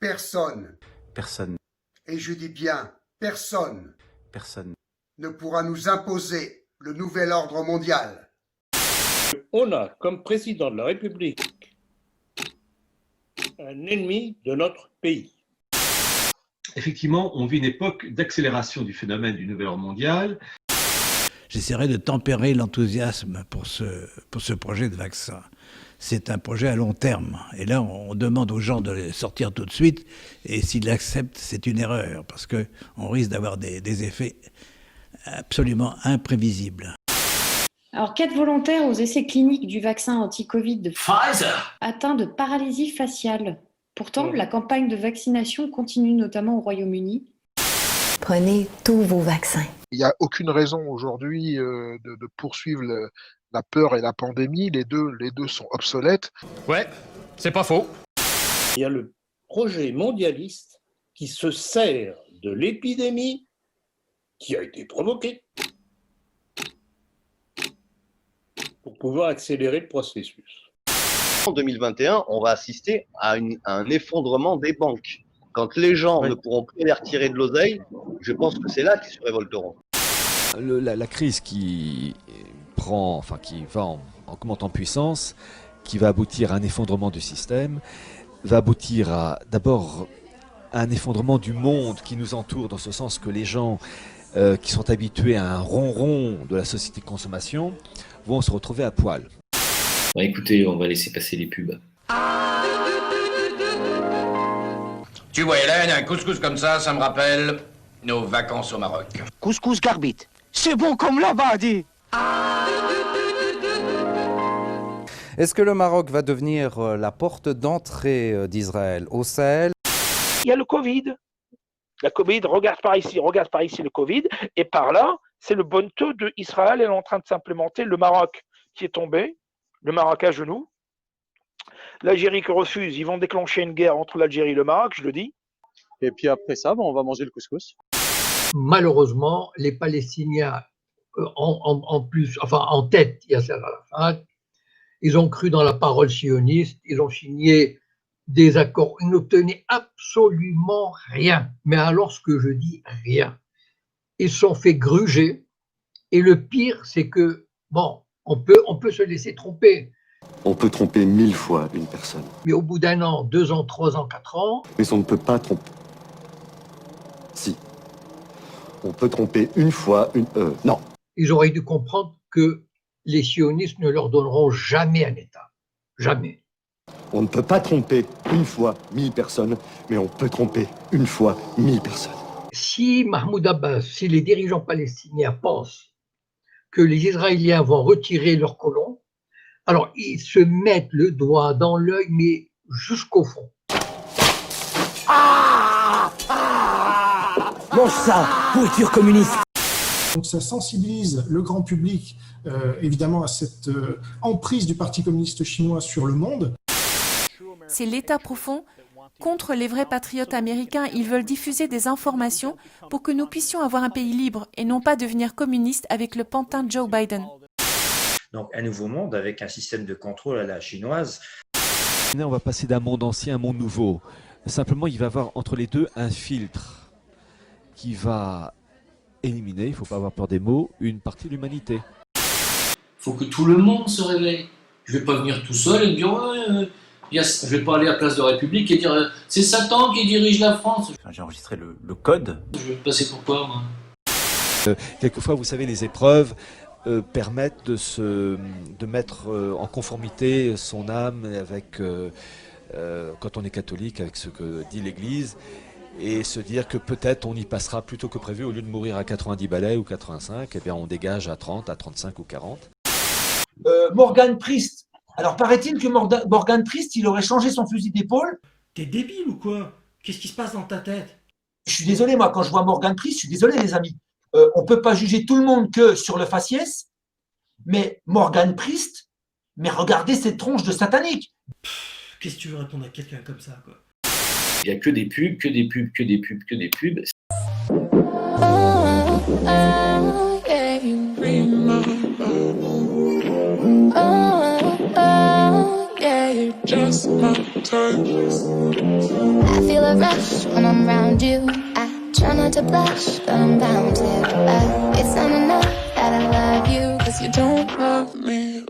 Personne, Personne, et je dis bien personne, personne. ne pourra nous imposer le nouvel ordre mondial. On a comme président de la République un ennemi de notre pays. Effectivement, on vit une époque d'accélération du phénomène du nouvel ordre mondial. J'essaierai de tempérer l'enthousiasme pour ce projet de vaccin. C'est un projet à long terme. Et là, on demande aux gens de les sortir tout de suite. Et s'ils l'acceptent, c'est une erreur, parce qu'on risque d'avoir des effets absolument imprévisibles. Alors, 4 volontaires aux essais cliniques du vaccin anti-Covid de Pfizer atteints de paralysie faciale. Pourtant, la campagne de vaccination continue notamment au Royaume-Uni. Prenez tous vos vaccins. Il n'y a aucune raison aujourd'hui de poursuivre la peur et la pandémie. Les deux sont obsolètes. Ouais, c'est pas faux. Il y a le projet mondialiste qui se sert de l'épidémie qui a été provoquée pour pouvoir accélérer le processus. En 2021, on va assister à un effondrement des banques. Quand les gens ne pourront plus aller retirer de l'oseille, je pense que c'est là qu'ils se révolteront. La crise qui va en augmentant en puissance, qui va aboutir à un effondrement du système, va aboutir à d'abord un effondrement du monde qui nous entoure, dans ce sens que les gens qui sont habitués à un ronron de la société de consommation vont se retrouver à poil. Bon, écoutez, on va laisser passer les pubs. Tu vois Hélène, un couscous comme ça me rappelle nos vacances au Maroc. Couscous garbit. C'est bon comme là-bas, dit. Est-ce que le Maroc va devenir la porte d'entrée d'Israël au Sahel? Il y a le Covid. La Covid, regarde par ici le Covid. Et par là, c'est le bon taux d'Israël est en train de s'implémenter. Le Maroc qui est tombé, le Maroc à genoux. L'Algérie qui refuse, ils vont déclencher une guerre entre l'Algérie et le Maroc, je le dis. Et puis après ça, on va manger le couscous. Malheureusement, les Palestiniens, en tête, Yasser Arafat, ils ont cru dans la parole sioniste, ils ont signé des accords, ils n'obtenaient absolument rien. Mais alors, ce que je dis, rien. Ils se sont fait gruger. Et le pire, c'est que, bon, on peut se laisser tromper. On peut tromper 1000 fois une personne. Mais au bout d'1 an, 2 ans, 3 ans, 4 ans... Mais on ne peut pas tromper. Si. On peut tromper une fois, non. Ils auraient dû comprendre que les sionistes ne leur donneront jamais un État. Jamais. On ne peut pas tromper une fois 1000 personnes, mais on peut tromper une fois 1000 personnes. Si Mahmoud Abbas, si les dirigeants palestiniens pensent que les Israéliens vont retirer leurs colons, alors ils se mettent le doigt dans l'œil, mais jusqu'au fond. Mange ça, pourriture communiste. Donc ça sensibilise le grand public, évidemment, à cette emprise du Parti communiste chinois sur le monde. C'est l'État profond contre les vrais patriotes américains. Ils veulent diffuser des informations pour que nous puissions avoir un pays libre et non pas devenir communiste avec le pantin Joe Biden. Donc un nouveau monde avec un système de contrôle à la chinoise. On va passer d'un monde ancien à un monde nouveau. Simplement, il va y avoir entre les deux un filtre qui va éliminer, il ne faut pas avoir peur des mots, une partie de l'humanité. Il faut que tout le monde se réveille. Je ne vais pas venir tout seul et me dire je ne vais pas aller à Place de République et dire c'est Satan qui dirige la France. J'ai enregistré le code. Je vais me passer pour quoi, moi? Quelquefois, vous savez, les épreuves permettent de mettre en conformité son âme avec, quand on est catholique, avec ce que dit l'Église, et se dire que peut-être on y passera plus tôt que prévu, au lieu de mourir à 90 balais ou 85, eh bien on dégage à 30, à 35 ou 40. Morgan Priest. Alors paraît-il que Morgan Priest, il aurait changé son fusil d'épaule. T'es débile ou quoi? Qu'est-ce qui se passe dans ta tête? Je suis désolé, moi, quand je vois Morgan Priest, je suis désolé, les amis. On ne peut pas juger tout le monde que sur le faciès, mais Morgan Priest, mais regardez cette tronche de satanique. Qu'est-ce que tu veux répondre à quelqu'un comme ça, quoi? Il n'y a que des pubs, que des pubs, que des pubs, que des pubs. Oh, yeah. why you're just my type. I feel a rush when I'm around you. I try not to blush, but I'm bound to. It's not enough that I love you, 'cause you don't love me.